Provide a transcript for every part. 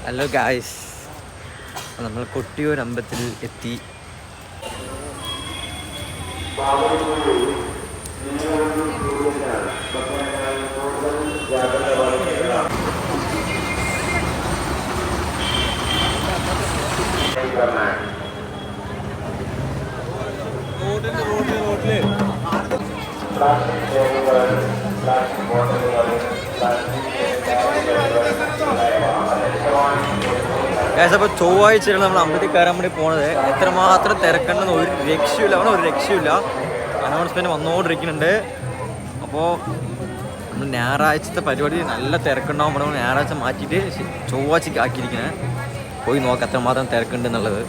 Hello guys, നമ്മൾ കൊട്ടിയൂർ അമ്പലത്തിൽ എത്തി. അപ്പോൾ ചൊവ്വാഴ്ചയാണ് നമ്മൾ അമ്പലത്തിൽ കയറാൻ വേണ്ടി പോണത്. എത്രമാത്രം തിരക്കണ്ടെന്ന് ഒരു രക്ഷയില്ല, അവിടെ ഒരു രക്ഷയില്ല. അനൗൺസ്മെൻറ്റ് വന്നുകൊണ്ടിരിക്കുന്നുണ്ട്. അപ്പോൾ നമ്മൾ ഞായറാഴ്ചത്തെ പരിപാടി നല്ല തിരക്കുണ്ടാവും. നമ്മൾ ഞായറാഴ്ച മാറ്റിയിട്ട് ചൊവ്വാഴ്ചക്ക് ആക്കിയിരിക്കുന്നത്. പോയി നോക്കാം എത്രമാത്രം തിരക്കുണ്ട് എന്നുള്ളത്.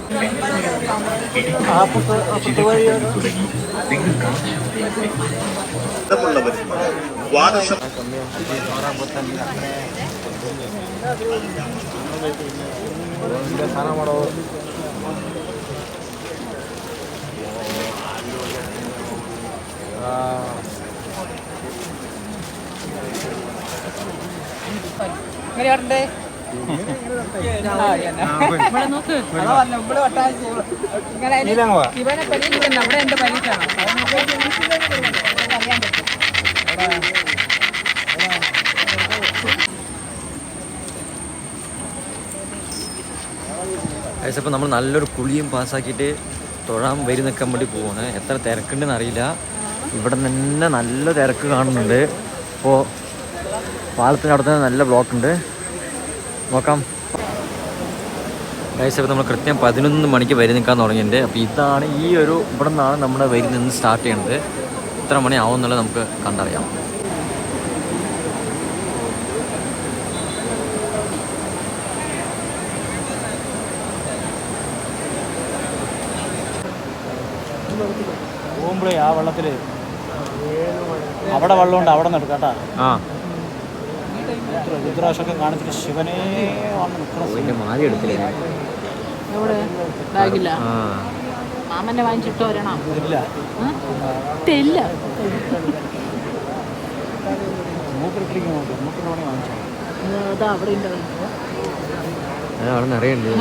ഇവനെ പരീക്ഷ അവിടെ എന്റെ പരീക്ഷയാണ്. അപ്പോൾ നമ്മൾ നല്ലൊരു കുളിയും പാസ്സാക്കിയിട്ട് തൊഴാൻ വരി നിൽക്കാൻ വേണ്ടി പോവാണ്. എത്ര തിരക്കുണ്ടെന്ന് അറിയില്ല. ഇവിടെ തന്നെ നല്ല തിരക്ക് കാണുന്നുണ്ട്. അപ്പോൾ പാലത്തിൻ്റെ അവിടെ തന്നെ നല്ല ബ്ലോക്ക് ഉണ്ട്. നോക്കാം. അപ്പോൾ നമ്മൾ കൃത്യം 11 മണിക്ക് വരി നിൽക്കാൻ തുടങ്ങിയിട്ടുണ്ട്. അപ്പോൾ ഇതാണ് ഇവിടെ നിന്നാണ് നമ്മുടെ വരി നിന്ന് സ്റ്റാർട്ട് ചെയ്യുന്നത്. എത്ര മണിയാവും എന്നുള്ളത് നമുക്ക് കണ്ടറിയാം. പോകുമ്പോഴേ ആ വെള്ളത്തിൽ അവിടെ വെള്ളമുണ്ട്, അവിടെ നിന്ന് എടുക്കാട്ടാ. രുദ്രാക്ഷൊക്കെ കാണിച്ചിട്ട് ശിവനെ വന്ന് നിൽക്കണം. മാറി എടുത്തില്ലേ? മാമനെ വാങ്ങിച്ചിട്ട് വരണം. മൂക്കിലിട്ടിരിക്കും. മൂക്കിൻ്റെ പണി വാങ്ങിച്ചോ. അവിടെ നിറയുണ്ട്.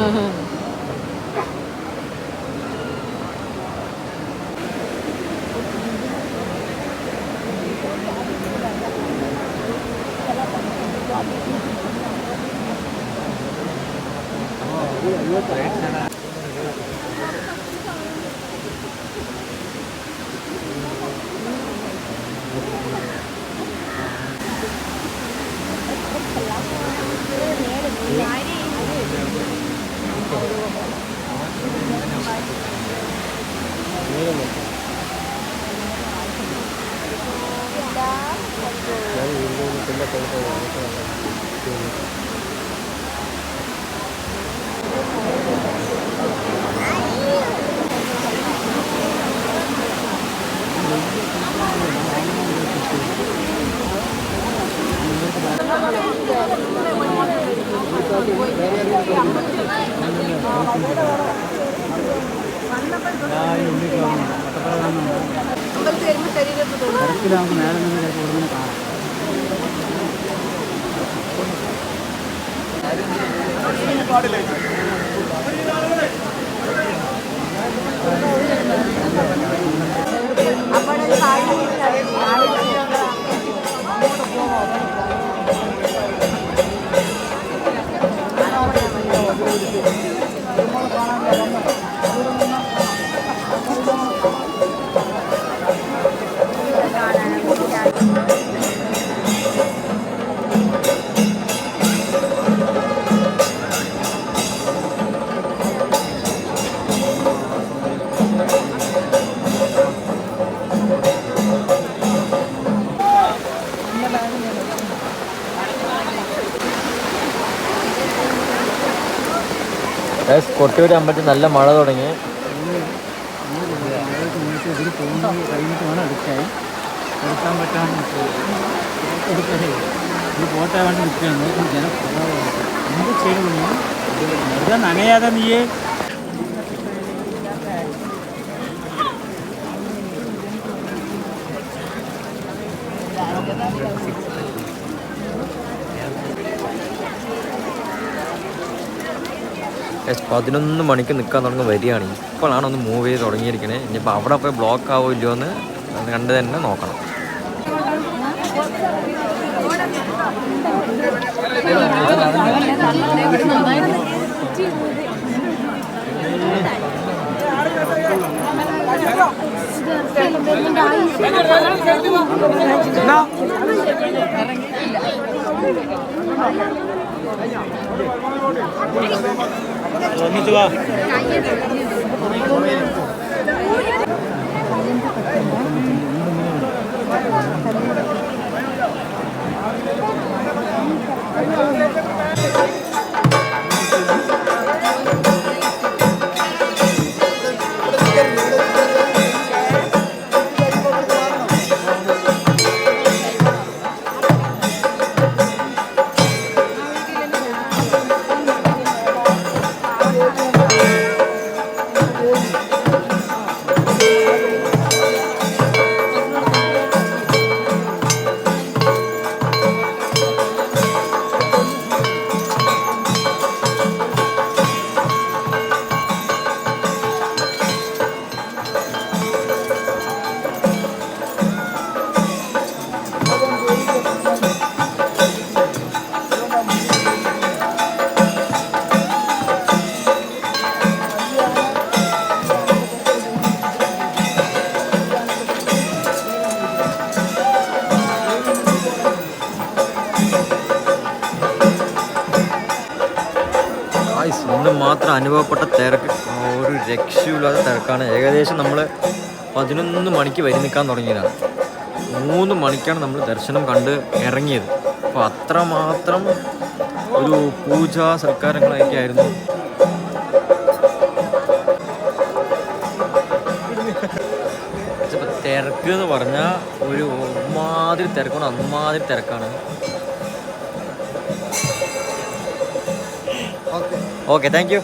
കൊട്ടിയൂർ അമ്പലത്തിൽ നല്ല മഴ തുടങ്ങി. എടുക്കാൻ പറ്റാൻ പോട്ടെ വേണ്ടി നിൽക്കുകയാണ്. ജനം എന്ത് ചെയ്യണമെന്ന് വെറുതെ നനയാതെ നീയെ. 11 മണിക്ക് നിൽക്കാൻ തുടങ്ങി വരികയാണ്. ഇപ്പോഴാണ് ഒന്ന് മൂവ് ചെയ്ത് തുടങ്ങിയിരിക്കണേ. ഇനിയിപ്പോൾ അവിടെ പോയി ബ്ലോക്ക് ആവോ ഇല്ലയോ എന്ന് കണ്ട് തന്നെ നോക്കണം. ഒന്നിച്ചു വാ. ഇന്ന് മാത്രം അനുഭവപ്പെട്ട തിരക്ക് ഒരു രക്ഷയില്ലാത്ത തിരക്കാണ്. ഏകദേശം നമ്മൾ 11 മണിക്ക് വരി നിൽക്കാൻ തുടങ്ങിയതാണ്. 3 മണിക്കാണ് നമ്മൾ ദർശനം കണ്ട് ഇറങ്ങിയത്. അപ്പോൾ അത്രമാത്രം ഒരു പൂജാ സൽക്കാരങ്ങളൊക്കെ ആയിരുന്നു. തിരക്ക് എന്ന് പറഞ്ഞാൽ ഒരു അമ്മാതിരി തിരക്കാണ്, അമ്മാതിരി തിരക്കാണ്. Okay, thank you.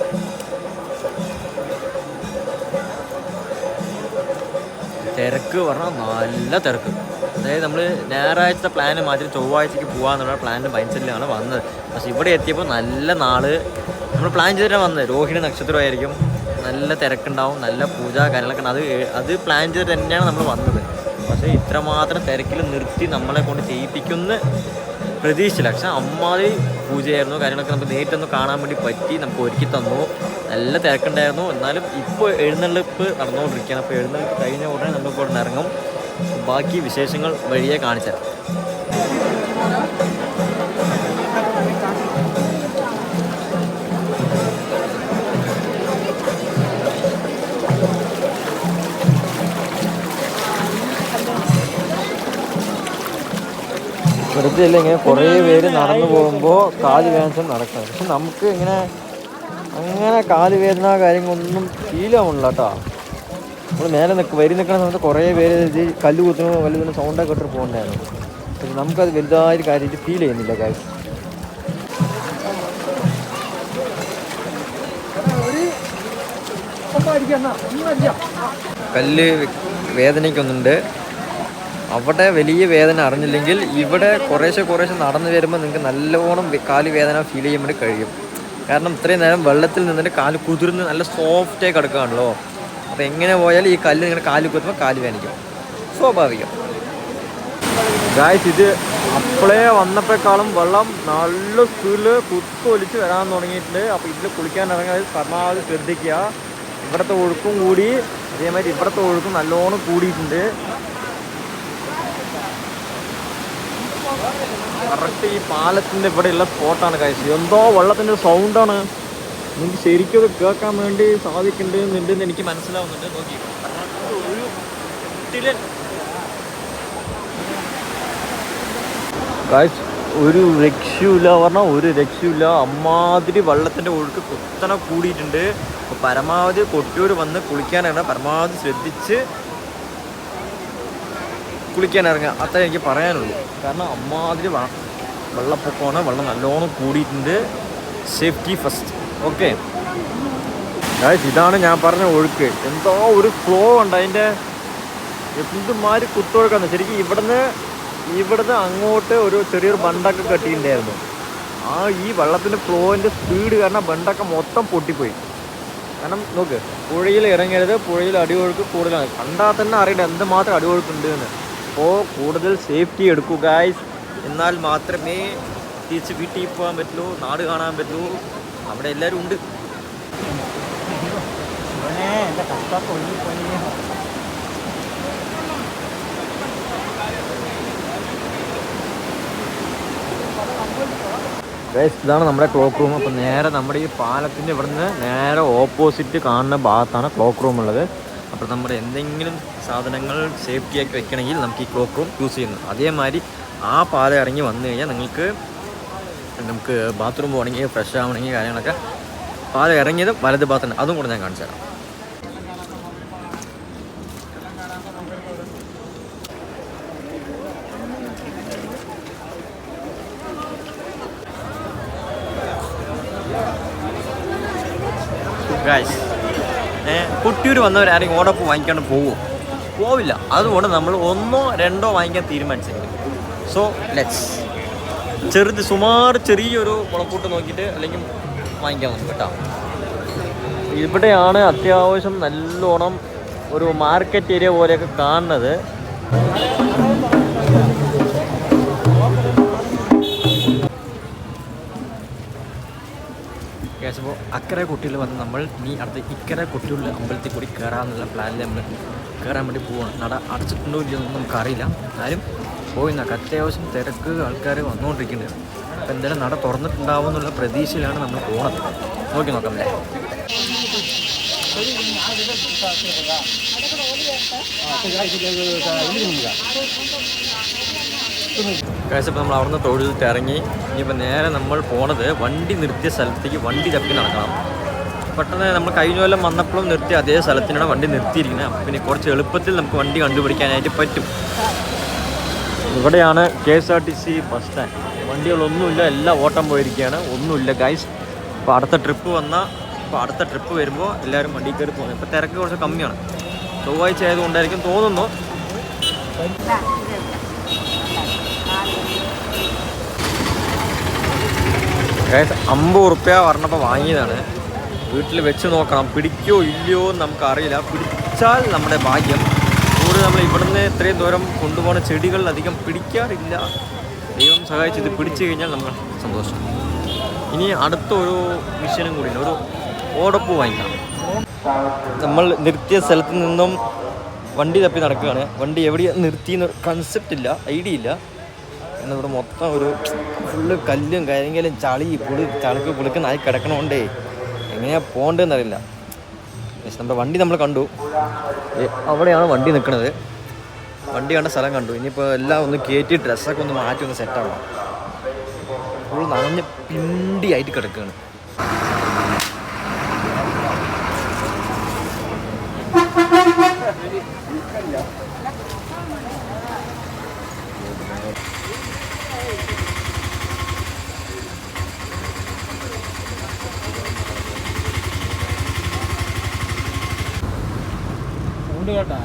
തിരക്ക് പറഞ്ഞാൽ നല്ല തിരക്ക്. അതായത് നമ്മൾ ഞായറാഴ്ചത്തെ പ്ലാന് മാറ്റി ചൊവ്വാഴ്ചയ്ക്ക് പോകാമെന്നുള്ള പ്ലാനിൻ്റെ മൈൻഡ് വന്നത്. പക്ഷെ ഇവിടെ എത്തിയപ്പോൾ നല്ല നാള് നമ്മൾ പ്ലാൻ ചെയ്തിട്ടാണ് വന്നത്. രോഹിണി നക്ഷത്രമായിരിക്കും, നല്ല തിരക്കുണ്ടാവും, നല്ല പൂജ കാര്യങ്ങളൊക്കെ അത് പ്ലാൻ ചെയ്തിട്ട് തന്നെയാണ് നമ്മൾ വന്നത്. പക്ഷേ ഇത്രമാത്രം തിരക്കിൽ നിർത്തി നമ്മളെ കൊണ്ട് ചെയ്യിപ്പിക്കുന്ന പ്രതീക്ഷിച്ചില്ല. പക്ഷെ അമ്മാതിരി പൂജയായിരുന്നു. കാര്യങ്ങളൊക്കെ നമുക്ക് നേരിട്ടൊന്ന് കാണാൻ വേണ്ടി പറ്റി, നമുക്ക് ഒരുക്കി തന്നു. നല്ല തിരക്കുണ്ടായിരുന്നു. എന്നാലും ഇപ്പോൾ എഴുന്നള്ളിപ്പ് നടന്നുകൊണ്ടിരിക്കുകയാണ്. അപ്പോൾ എഴുന്നള്ളിപ്പ് കഴിഞ്ഞ ഉടനെ നമുക്ക് ഇവിടെ നിന്ന് ഇറങ്ങും. ബാക്കി വിശേഷങ്ങൾ വഴിയെ കാണിച്ചു തരാം. വെറുതെ അല്ല, ഇങ്ങനെ കുറേ പേര് നടന്നു പോകുമ്പോൾ കാല് വേദന നടക്കണം. പക്ഷെ നമുക്ക് ഇങ്ങനെ അങ്ങനെ കാല് വേദന കാര്യങ്ങളൊന്നും ഫീലാവുന്നില്ല കേട്ടോ. നമ്മൾ മേലെ വരി നിൽക്കുന്ന സമയത്ത് കുറേ പേര് ഇത് കല്ല് കുത്തുന്നു വലുതിന് സൗണ്ടൊക്കെ ഇട്ടിട്ട് പോകുന്നുണ്ടായിരുന്നു. പക്ഷെ നമുക്കത് വലുതായൊരു കാര്യമായിട്ട് ഫീൽ ചെയ്യുന്നില്ല. കാര്യം കല്ല് വേദനയ്ക്കൊന്നുണ്ട്. അവിടെ വലിയ വേദന അറിഞ്ഞില്ലെങ്കിൽ ഇവിടെ കുറേശ്ശെ നടന്നു വരുമ്പോൾ നിങ്ങൾക്ക് നല്ലോണം കാല് വേദന ഫീൽ ചെയ്യാൻ വേണ്ടി കഴിയും. കാരണം ഇത്രയും നേരം വെള്ളത്തിൽ നിന്നിട്ട് കാല് കുതിർന്ന് നല്ല സോഫ്റ്റായി കിടക്കുകയാണല്ലോ. അപ്പോൾ എങ്ങനെ പോയാലും ഈ കല്ല് ഇങ്ങനെ കാല് കുത്തുമ്പോൾ കാല് വേദനിക്കും, സ്വാഭാവികം. ഗായ്സ്, ഇത് അപ്പോഴേ വന്നപ്പോഴേക്കാളും വെള്ളം നല്ല സ്പീഡിൽ കുത്തൊലിച്ച് വരാൻ തുടങ്ങിയിട്ടുണ്ട്. അപ്പോൾ ഇതിൽ കുളിക്കാൻ ഇറങ്ങാൻ പരമാവധി ശ്രദ്ധിക്കുക. ഇവിടുത്തെ ഒഴുക്കും കൂടി, അതേമാതിരി ഇവിടുത്തെ ഒഴുക്കും നല്ലോണം കൂടിയിട്ടുണ്ട്. കറക്റ്റ് ഈ പാലത്തിൻ്റെ ഇവിടെയുള്ള സ്പോട്ടാണ് ഗായ്സ്. എന്തോ വെള്ളത്തിൻ്റെ സൗണ്ടാണ്. നിങ്ങൾക്ക് ശരിക്കും അത് കേൾക്കാൻ വേണ്ടി സാധിക്കുന്നുണ്ടെന്ന് എനിക്ക് മനസ്സിലാവുന്നുണ്ട്. നോക്കി ഗായ്സ്, ഒരു രക്ഷയില്ല പറഞ്ഞാൽ ഒരു രക്ഷയില്ല. അമ്മാതിരി വെള്ളത്തിൻ്റെ ഒഴുക്ക് കുത്തനെ കൂടിയിട്ടുണ്ട്. അപ്പോൾ പരമാവധി കൊട്ടിയൂർ വന്ന് കുളിക്കാനാണ് പരമാവധി ശ്രദ്ധിച്ച് കുളിക്കാൻ ഇറങ്ങുക. അത്രേ എനിക്ക് പറയാനുള്ളൂ. കാരണം അമ്മാതിരി വെള്ളപ്പൊക്കമാണ്, വെള്ളം നല്ലോണം കൂടിയിട്ടുണ്ട്. Safety first. ഓക്കെ ഗായ്സ്, ഇതാണ് ഞാൻ പറഞ്ഞ ഒഴുക്ക്. എന്തോ ഒരു ഫ്ലോ ഉണ്ട് അതിൻ്റെ. എന്തുമാതിരി കുത്തൊഴുക്കാണ് ശരിക്കും. ഇവിടുന്ന് അങ്ങോട്ട് ഒരു ചെറിയൊരു ബണ്ടൊക്കെ കെട്ടിയിട്ടുണ്ടായിരുന്നു. ഈ വെള്ളത്തിൻ്റെ ഫ്ലോൻ്റെ സ്പീഡ് കാരണം ബണ്ടൊക്കെ മൊത്തം പൊട്ടിപ്പോയി. കാരണം നോക്ക്, പുഴയിൽ ഇറങ്ങരുത്, പുഴയിൽ അടിയൊഴുക്ക് കൂടുതലാണ്. കണ്ടാൽ തന്നെ അറിയണ്ട എന്തുമാത്രം അടിയൊഴുക്കുണ്ട് എന്ന്. അപ്പോൾ കൂടുതൽ സേഫ്റ്റി എടുക്കൂ ഗായ്സ്. എന്നാൽ മാത്രമേ തിരിച്ച് വീട്ടിൽ പോകാൻ പറ്റുള്ളൂ, നാട് കാണാൻ പറ്റുള്ളൂ. അവിടെ എല്ലാവരും ഉണ്ട്. ഗൈസ് ഇതാണ് നമ്മുടെ ക്ലോക്ക് റൂം. അപ്പോൾ നേരെ നമ്മുടെ ഈ പാലത്തിൻ്റെ ഇവിടുന്ന് നേരെ ഓപ്പോസിറ്റ് കാണുന്ന ഭാഗത്താണ് ക്ലോക്ക് റൂം ഉള്ളത്. അപ്പോൾ നമ്മുടെ എന്തെങ്കിലും സാധനങ്ങൾ സേഫ്റ്റി ആക്കി വെക്കണമെങ്കിൽ നമുക്ക് ഈ ക്ലോക്ക് റൂം യൂസ് ചെയ്യുന്നു. അതേമാതിരി ആ പാലം ഇറങ്ങി വന്നു കഴിഞ്ഞാൽ നമുക്ക് ബാത്റൂം പോകണമെങ്കിൽ ഫ്രഷ് ആവണമെങ്കിൽ കാര്യങ്ങളൊക്കെ പാലം ഇറങ്ങിയത് വലത് ഭാഗത്തുണ്ട്. അതും കൂടെ ഞാൻ കാണിച്ചു തരാം. ഗൈസ് കുട്ടിയൂർ വന്നവരാരെങ്കിലും ഓടപ്പ് വാങ്ങിക്കാണ്ട് പോവില്ല. അതുകൊണ്ട് നമ്മൾ 1 or 2 വാങ്ങിക്കാൻ തീരുമാനിച്ചിരിക്കും. സോ ലെറ്റ്സ് ചെറിയൊരു മുളക്കൂട്ട് നോക്കിയിട്ട് അല്ലെങ്കിൽ വാങ്ങിക്കാൻ നോക്കും കേട്ടോ. ഇവിടെയാണ് അത്യാവശ്യം നല്ലോണം ഒരു മാർക്കറ്റ് ഏരിയ പോലെയൊക്കെ കാണുന്നത്. അപ്പോൾ അക്കരെ കുട്ടികൾ വന്ന് നമ്മൾ അടുത്ത് ഇക്കരെ കുട്ടികളുടെ അമ്പലത്തിൽ കൂടി കയറാമെന്നുള്ള പ്ലാനിൽ നമ്മൾ കയറാൻ വേണ്ടി പോവാണ്. നട അടച്ചിട്ടുണ്ടോ ഇല്ലയെന്നൊന്നും നമുക്കറിയില്ല. ആരും പോയി നോക്കാം. അത്യാവശ്യം തിരക്ക് ആൾക്കാർ വന്നുകൊണ്ടിരിക്കുന്നുണ്ട്. അപ്പോൾ എന്തായാലും നട തുറന്നിട്ടുണ്ടാവും എന്നുള്ള പ്രതീക്ഷയിലാണ് നമ്മൾ പോകുന്നത്. നോക്കി നോക്കാം അല്ലേ. കഴിച്ചപ്പോൾ നമ്മൾ അവിടെ നിന്ന് തൊഴിലിട്ട് ഇറങ്ങി. ഇനിയിപ്പോൾ നേരെ നമ്മൾ പോണത് വണ്ടി നിർത്തിയ സ്ഥലത്തേക്ക് വണ്ടി തപ്പി നടക്കണം. പെട്ടെന്ന് നമ്മൾ കഴിഞ്ഞ കൊല്ലം വന്നപ്പോഴും നിർത്തിയ അതേ സ്ഥലത്തിനാണ് വണ്ടി നിർത്തിയിരിക്കുന്നത്. അപ്പം പിന്നെ കുറച്ച് എളുപ്പത്തിൽ നമുക്ക് വണ്ടി കണ്ടുപിടിക്കാനായിട്ട് പറ്റും. ഇവിടെയാണ് KSRTC ബസ് സ്റ്റാൻഡ്. വണ്ടികളൊന്നുമില്ല, എല്ലാം ഓട്ടം പോയിരിക്കുകയാണ്, ഒന്നുമില്ല ഗൈസ്. അപ്പോൾ അടുത്ത ട്രിപ്പ് വരുമ്പോൾ എല്ലാവരും വണ്ടി കയറി പോകുന്നത്. ഇപ്പോൾ തിരക്ക് കുറച്ച് കമ്മിയാണ്. ചൊവ്വാഴ്ച ആയതുകൊണ്ടായിരിക്കും തോന്നുന്നു. ഗൈസ് 50 ഉറുപ്പ്യ പറഞ്ഞപ്പോൾ വാങ്ങിയതാണ്. വീട്ടിൽ വെച്ച് നോക്കണം, പിടിക്കോ ഇല്ലയോ എന്ന് നമുക്കറിയില്ല. പിടിച്ചാൽ നമ്മുടെ ഭാഗ്യം. കൂടുതൽ നമ്മൾ ഇവിടുന്ന് ഇത്രയും ദൂരം കൊണ്ടുപോകുന്ന ചെടികൾ അധികം പിടിക്കാറില്ല. ദൈവം സഹായിച്ച് ഇത് പിടിച്ചു കഴിഞ്ഞാൽ നമ്മൾ സന്തോഷം. ഇനി അടുത്തൊരു മിഷനും കൂടിയുണ്ട്, ഒരു ഓടപ്പൂ വാങ്ങിക്കാം. നമ്മൾ നിർത്തിയ സ്ഥലത്ത് നിന്നും വണ്ടി തപ്പി നടക്കുകയാണ്. വണ്ടി എവിടെയാണ് നിർത്തിയെന്ന് കൺസെപ്റ്റ് ഇല്ല, ഐഡിയ ഇല്ല. എന്നിവിടെ മൊത്തം ഒരു ഫുള്ള് കല്ലും കാര്യങ്ങളും ചളിക്ക് പുളിക്കുന്നായി കിടക്കണോണ്ടേ എങ്ങനെയാണ് പോകേണ്ടതെന്നറിയില്ല. നമ്മുടെ വണ്ടി നമ്മൾ കണ്ടു, അവിടെയാണ് വണ്ടി നിൽക്കുന്നത്. വണ്ടി കണ്ട സ്ഥലം കണ്ടു. ഇനിയിപ്പോൾ എല്ലാം ഒന്ന് കയറ്റി ഡ്രസ്സൊക്കെ ഒന്ന് മാറ്റി ഒന്ന് സെറ്റാവണം. ഫുൾ നനഞ്ഞ് പിണ്ടിയായിട്ട് കിടക്കുകയാണ്. കേട്ടാ